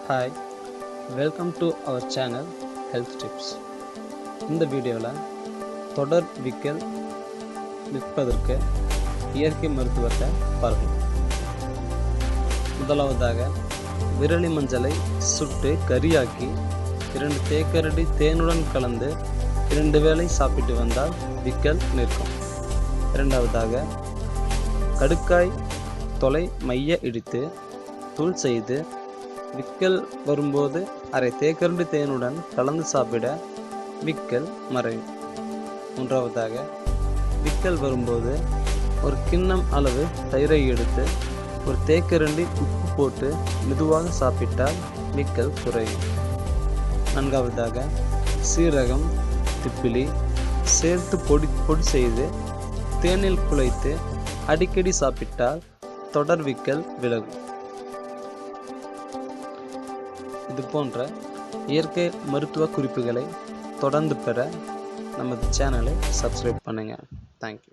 Hi, welcome to our channel Health Tips. இந்த வீடியோவில் தொடர் விக்கல் நிற்பதற்கு இயற்கை மருத்துவத்தை பார்க்கலாம். முதலாவதாக விரலி மஞ்சளை சுட்டு கறியாக்கி 2 தேக்கரடி தேனுடன் கலந்து 2 வேளை சாப்பிட்டு வந்தால் விக்கல் நிற்கும். இரண்டாவதாக கடுக்காய் தொலை மைய இடித்து தூள் செய்து விக்கல் வரும்போது அரை தேக்கரண்டி தேனுடன் கலந்து சாப்பிட விக்கல் மறையும். மூன்றாவதாக விக்கல் வரும்போது ஒரு கிண்ணம் அளவு தயிரை எடுத்து ஒரு தேக்கரண்டி உப்பு போட்டு மெதுவாக சாப்பிட்டால் விக்கல் குறையும். நான்காவதாக சீரகம் திப்பிலி சேர்த்து பொடி செய்து தேனில் குழைத்து அடிக்கடி சாப்பிட்டால் தொடர் விக்கல் விலகும். இது போன்ற இயற்கை மருத்துவ குறிப்புகளை தொடர்ந்து பெற நமது சேனலை சப்ஸ்கிரைப் பண்ணுங்கள். தேங்க்யூ.